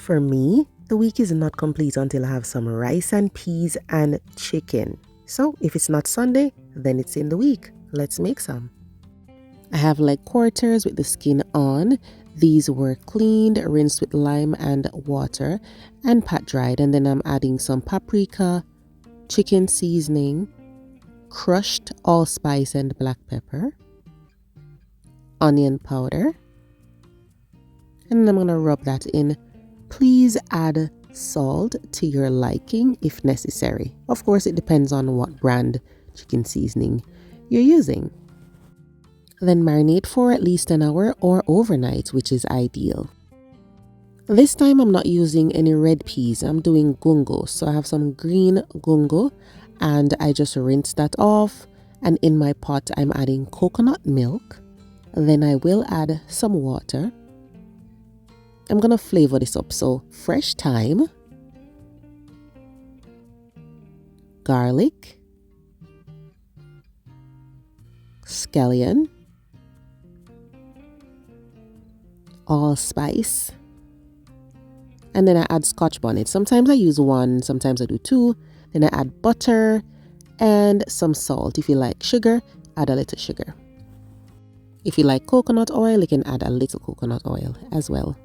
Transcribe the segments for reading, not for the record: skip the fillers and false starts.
For me, the week is not complete until I have some rice and peas and chicken. So if it's not Sunday, then it's in the week. Let's make some. I have leg quarters with the skin on. These were cleaned, rinsed with lime and water, and pat dried. And then I'm adding some paprika, chicken seasoning, crushed allspice and black pepper, onion powder, and then I'm going to rub that in. Please add salt to your liking if necessary. Of course, it depends on what brand chicken seasoning you're using. Then marinate for at least an hour or overnight, which is ideal. This time I'm not using any red peas. I'm doing gungo. So I have some green gungo and I just rinse that off. And in my pot, I'm adding coconut milk. Then I will add some water. I'm going to flavor this up. So fresh thyme, garlic, scallion, allspice, and then I add scotch bonnet. Sometimes I use one, sometimes I do two. Then I add butter and some salt. If you like sugar, add a little sugar. If you like coconut oil, you can add a little coconut oil as well.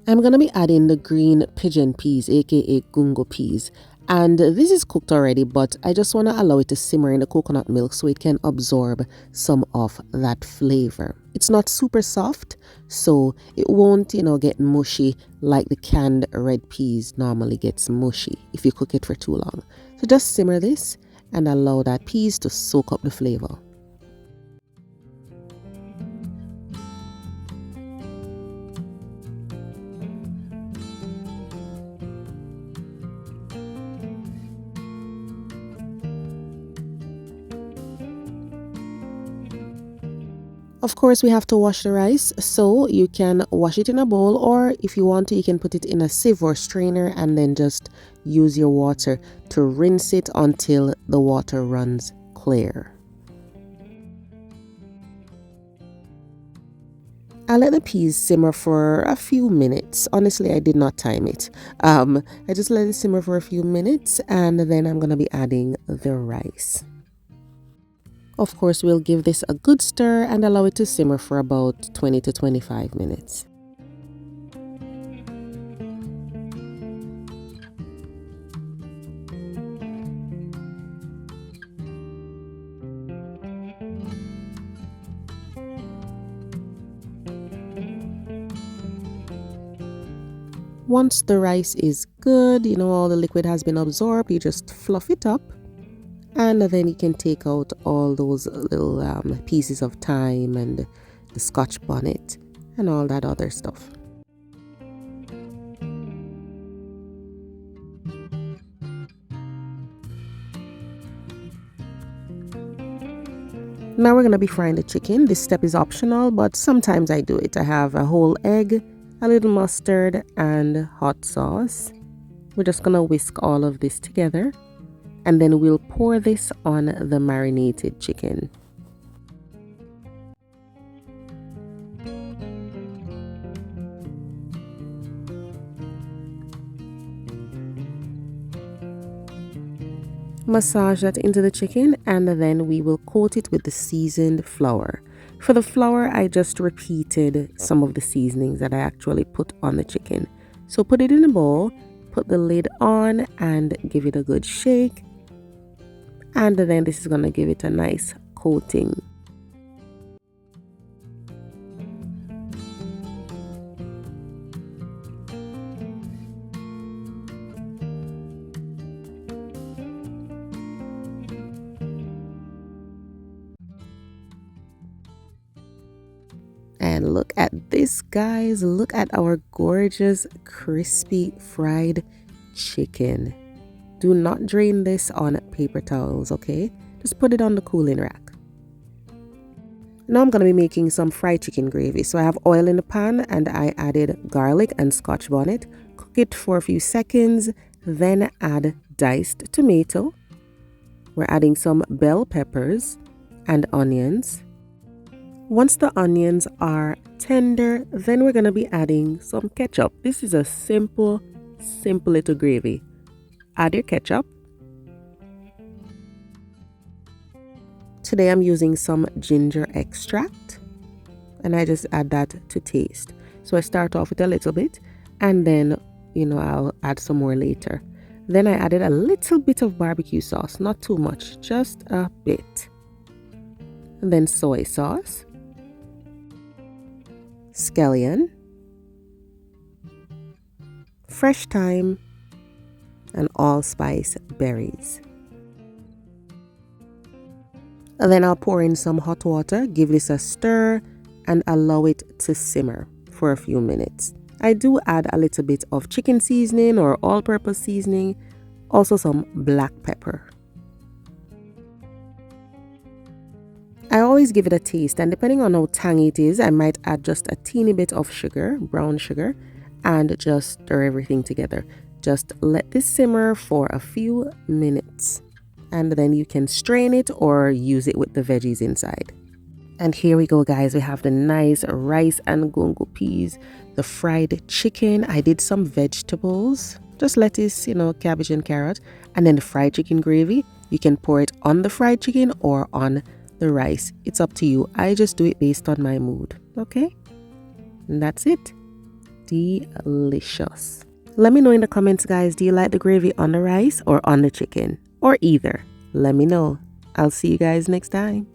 I'm going to be adding the green pigeon peas, aka gungo peas. And this is cooked already, but I just want to allow it to simmer in the coconut milk so it can absorb some of that flavor. It's not super soft, so it won't, get mushy like the canned red peas normally gets mushy if you cook it for too long. So just simmer this and allow that peas to soak up the flavor. Of course, we have to wash the rice, so you can wash it in a bowl, or if you want to, you can put it in a sieve or strainer and then just use your water to rinse it until the water runs clear. I let the peas simmer for a few minutes. Honestly, I did not time it. I just let it simmer for a few minutes and then I'm going to be adding the rice. Of course, we'll give this a good stir and allow it to simmer for about 20 to 25 minutes. Once the rice is good, all the liquid has been absorbed, you just fluff it up. And then you can take out all those little pieces of thyme and the scotch bonnet and all that other stuff. Now we're going to be frying the chicken. This step is optional, but sometimes I do it. I have a whole egg, a little mustard, and hot sauce. We're just going to whisk all of this together. And then we'll pour this on the marinated chicken. Massage that into the chicken and then we will coat it with the seasoned flour. For the flour, I just repeated some of the seasonings that I actually put on the chicken. So put it in a bowl, put the lid on and give it a good shake. And then this is going to give it a nice coating. And look at this, guys. Look at our gorgeous, crispy fried chicken. Do not drain this on paper towels, okay? Just put it on the cooling rack. Now I'm going to be making some fried chicken gravy. So I have oil in the pan and I added garlic and scotch bonnet. Cook it for a few seconds, then add diced tomato. We're adding some bell peppers and onions. Once the onions are tender, then we're going to be adding some ketchup. This is a simple little gravy. Add your ketchup. Today I'm using some ginger extract and I just add that to taste. So I start off with a little bit and then, I'll add some more later. Then I added a little bit of barbecue sauce, not too much, just a bit. And then soy sauce, scallion, fresh thyme, and allspice berries. And then I'll pour in some hot water, give this a stir, and allow it to simmer for a few minutes. I do add a little bit of chicken seasoning or all-purpose seasoning, also some black pepper. I always give it a taste, and depending on how tangy it is, I might add just a teeny bit of sugar, brown sugar, and just stir everything together. Just let this simmer for a few minutes, and then you can strain it or use it with the veggies inside. And here we go, guys. We have the nice rice and gungo peas, the fried chicken. I did some vegetables, just lettuce, cabbage and carrot, and then the fried chicken gravy. You can pour it on the fried chicken or on the rice. It's up to you. I just do it based on my mood. Okay? And that's it. Delicious. Let me know in the comments, guys. Do you like the gravy on the rice or on the chicken? Or either? Let me know. I'll see you guys next time.